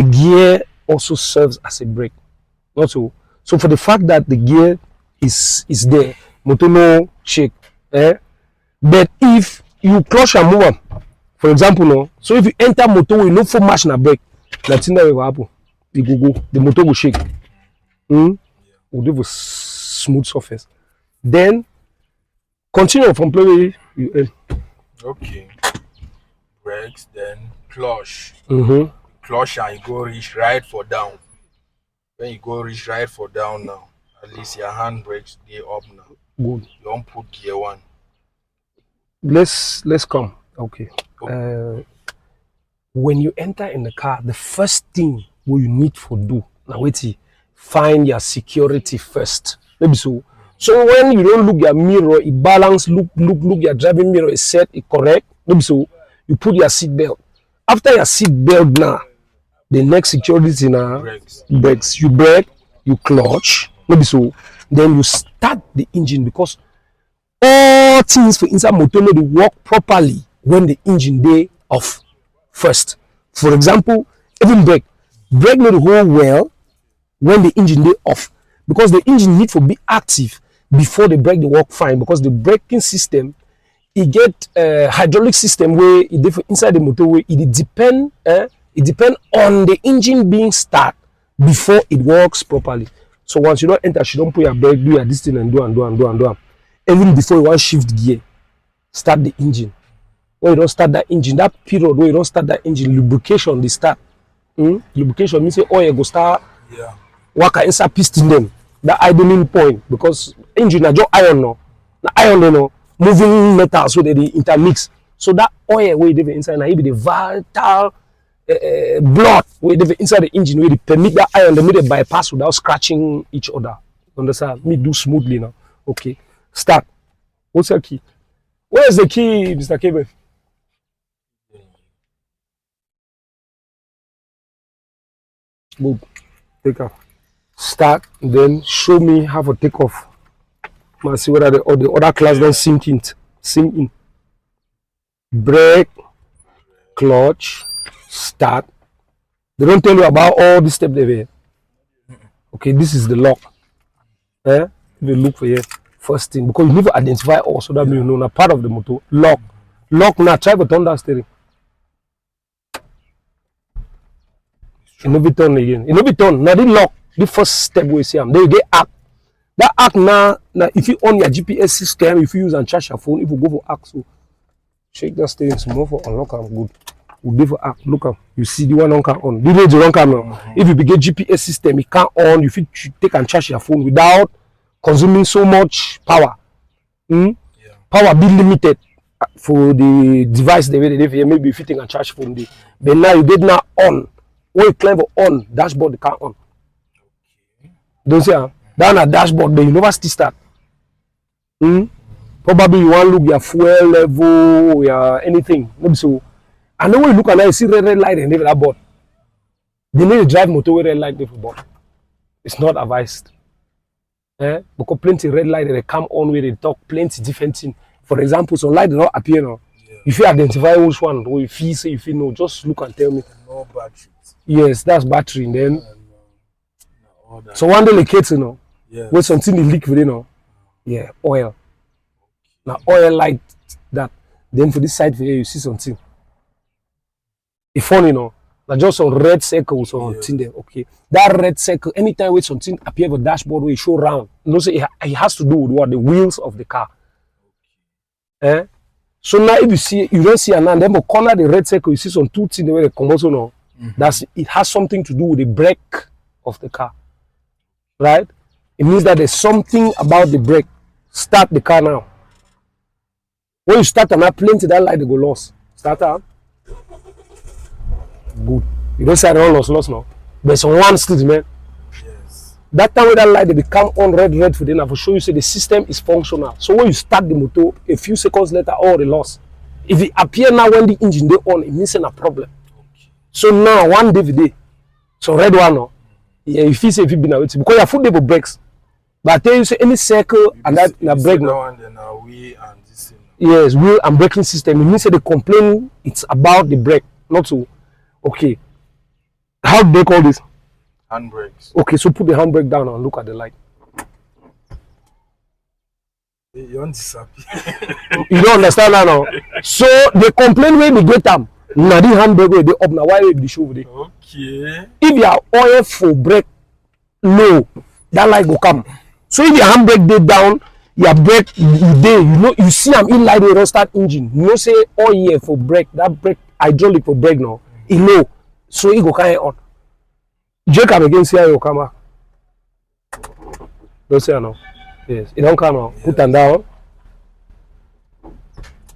The gear also serves as a brake. Not so. So for the fact that the gear is there, motor no shake. But if you clutch and move on, for example, no. So if you enter motor with no full march and brake, that's in the will happen. It will go. The motor will shake. Will do a smooth surface. Then continue from play you end. Okay. Brakes, then clutch. Mm-hmm. Clutch and you go reach right for down. When you go reach right for down now, at least your hand brakes they up now. Good. You don't put gear one. Let's come. Okay. When you enter in the car, the first thing what you need to do now wait, find your security first. Maybe so. So when you don't look your mirror, it balance, look your driving mirror is set, it correct. Maybe so. You put your seat belt. After your seat belt now, the next security is in brakes. You brake, you clutch. Maybe so. Then you start the engine because all things for inside motor they work properly when the engine day off first. For example, even brake not the whole well when the engine day off because the engine need to be active before the brake they work fine because the braking system it get hydraulic system where it inside the motor where it depend on the engine being start before it works properly. So once you don't enter, you don't put your brake, do your this thing and do. Even before you want shift gear, start the engine. When you don't start that engine, that period where you don't start that engine, lubrication they start. Lubrication means say oil go start work inside piston them. That idling point because engine are just iron no. The iron they know moving metal so they intermix. So that oil where they inside now be the vital blood where they inside the engine where they permit that iron they make it bypass without scratching each other. Understand? Me do smoothly now. Okay. Start. What's the key? Where's the key, Mr. Kevin? Good. Take off. Start. Then show me how to take off. Let's see whether the other class don't sink in. Brake, clutch, start. They don't tell you about all the steps there. Okay, this is the lock. They look for here. First thing, because you need to identify also that you know a part of the motor. Lock now, try to turn that steering. It no be turn again. It no be turn. Now the lock, the first step we see them. Then you get act. That act now if you on your GPS system, if you use and charge your phone, if you go for act, so shake that steering small for unlock and good. We go for act, look up. You see the one on can on. The one can on. If you begin GPS system, it can't on, you fit take and charge your phone without consuming so much power. Power be limited for the device the way they maybe if you take and charge phone day. But now you get now on. When you climb on dashboard, the car on. Don't say down a dashboard, the university start. Probably you want to look your fuel level, your anything. Maybe so. And then when you look at that, you see red light and that board. They need to drive motor with red light for board. It's not advised. Because plenty red light they come on where they talk plenty different things. For example, some light do not appear now. If you identify which one, or if you say if you know, just look and tell me. No battery. Yes, that's battery. And then so one delicate, you know, when something is leak within, oil. Now oil like that. Then for this side here, you see something. It's funny, you know. Just some red circle, something there. Okay, that red circle. Anytime with something appear on the dashboard, where it show round. You know, say it has to do with what the wheels of the car. So now if you see, you don't see, and then but corner the red circle, you see some two things where they come also now. That's it has something to do with the brake of the car, right? It means that there's something about the brake. Start the car now. When you start and plenty that light they go lost. Start up. Good. You don't say I don't lost now. There's one still, man. Yes. That time when that light they become on red for them, I will show you say the system is functional. So when you start the motor, a few seconds later, all the loss. If it appear now when the engine they on, it means a problem. Okay. So now one day, so red one no. Yeah, if you say if you been away because your foot they go brakes. But I tell you say any circle and that na brake now. And then wheel and this thing. Yes, wheel and braking system. It means that they complain it's about the brake, not to. Okay. How do they call this? Handbrakes. Okay, so put the handbrake down and look at the light. You don't disappear. You don't understand that now. So they complain when they get them. Now the handbrake way they up now. Why they show with it? Okay. If your oil for brake low, that light will come. So if your handbrake dey down, your brake you know you see am in light dey start engine. You know say oil for brake, that brake hydraulic for brake now, e low, so it go carry on. Jake am again see how you come back. Don't say no. Yes, it don't come now. Yes. Put them down.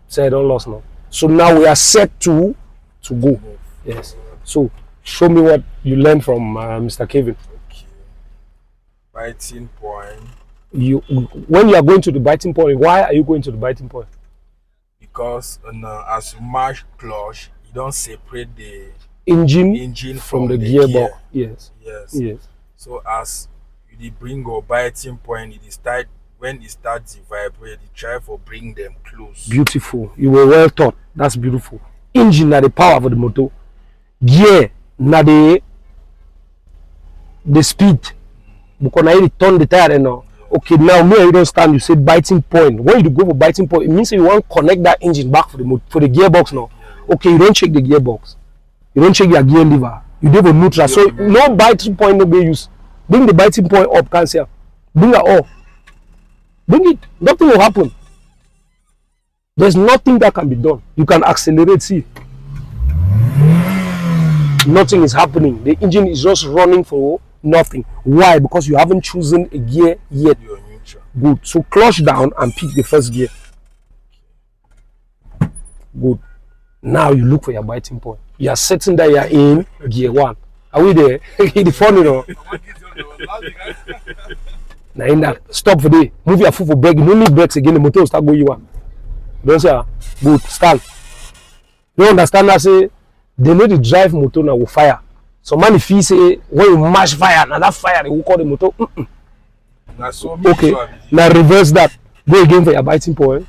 Say I don't lost now. So now we are set to go. Yes. So show me what you learned from Mr. Kevin. Okay. Biting point. When you are going to the biting point, why are you going to the biting point? Because as you march clutch, you don't separate the engine from the gearbox. Yes. Yes. Yes. So as you bring your biting point, it start when it starts to vibrate, you try for bring them close. Beautiful. You were well taught. That's beautiful. Engine na the power for the motor. Gear na the speed. Because now you turn the tire now. Okay, now me and you don't stand. You said biting point. When you go for biting point, it means you want to connect that engine back for the gearbox now. Okay, you don't check the gearbox. You don't check your gear lever. You do a neutral. So no biting point no be use. Bring the biting point up, cancel. Bring it up. Bring it. Nothing will happen. There's nothing that can be done. You can accelerate. See, nothing is happening. The engine is just running for nothing. Why? Because you haven't chosen a gear yet. You're neutral. Good. So clutch down and pick the first gear. Good. Now you look for your biting point. You are certain that you are in gear 1. Are we there? It's funny, no? Now in that, stop for day. Move your foot for brake. You don't need brakes again. The motor will start going you want. Don't say, good. Stand. You understand that? Say they know the drive motor now will fire. So man, if he say when you mash fire, now that fire they will call the motor. Now, so okay. Now reverse that. Go again for your biting point.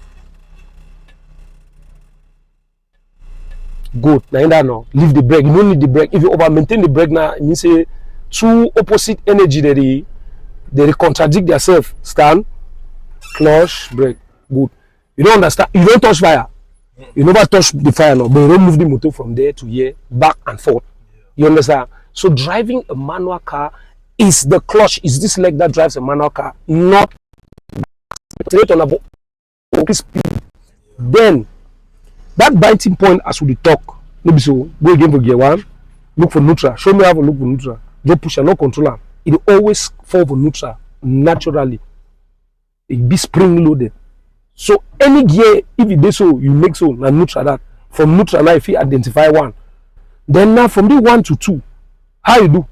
Good. Now in that now, leave the brake. You don't need the brake. If you over maintain the brake now, it means say two opposite energy that they contradict themselves. Stand, clutch, brake. Good. You don't understand. You don't touch fire. You never touch the fire now, but you don't move the motor from there to here, back and forth. You understand? So driving a manual car is the clutch. Is this leg that drives a manual car, not on a speed. Then that biting point, as we talk, maybe so go again for gear 1. Look for neutral. Show me how to look for neutral. Just push and not control. It always fall for neutral naturally. It be spring loaded. So any gear, if you do so, you make so na neutral that. From neutral now, if you identify 1, then now from the 1 to 2, how you do?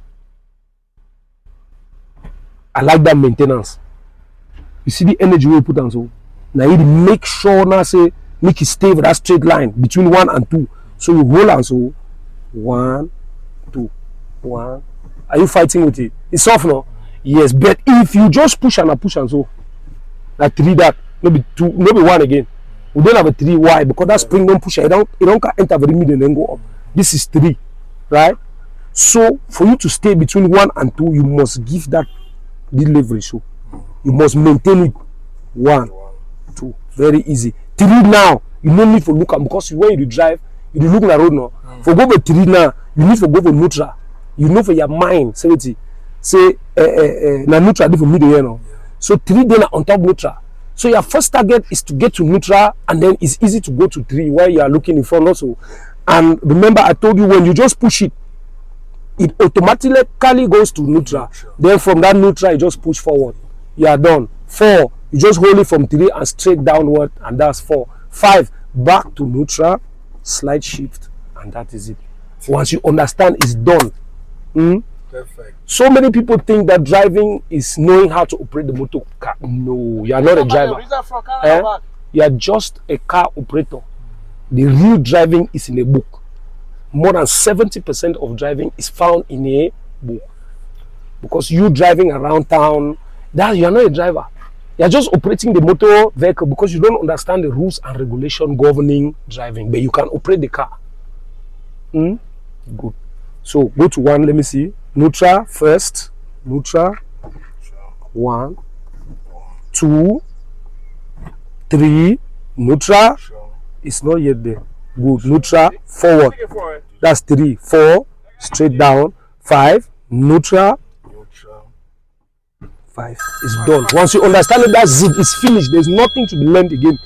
I like that maintenance. You see the energy we put on so. Now you make sure now say make it stay with that straight line between 1 and 2. So you hold on so 1, 2, 1. Are you fighting with it? It's soft now. Yes, but if you just push and so like 3 that, maybe 2, maybe 1 again. We don't have a 3. Why? Because that spring don't push it. It don't enter very middle and then go up. This is 3, right? So for you to stay between 1 and 2, you must give that leverage. So you must maintain it. 1, 2, very easy. 3 now, you don't need to look at, because when you drive, you look at the road now. For go for 3 now, you need to go for neutral. You know for your mind, say na neutral for middle here now. So 3 then on top neutral. So your first target is to get to neutral, and then it's easy to go to 3 while you are looking in front also. And remember, I told you when you just push it, it automatically goes to neutral. Then from that neutral, you just push forward. You are done. 4, you just hold it from 3 and straight downward, and that's 4. 5, back to neutral, slide shift, and that is it. Once you understand, it's done. Perfect. So many people think that driving is knowing how to operate the motor car. No, you are not a driver. You are just a car operator. The real driving is in a book. More than 70% of driving is found in a book. Because you driving around town, that you are not a driver. You are just operating the motor vehicle because you don't understand the rules and regulation governing driving. But you can operate the car. Good. So go to 1. Let me see. Neutral first. Neutral. 1, 2, 3. Neutral. It's not yet there. Good. Neutral. Forward. That's 3. 4. Straight down. 5. Neutral. 5. It's done. Once you understand that zip is finished, there's nothing to be learned again.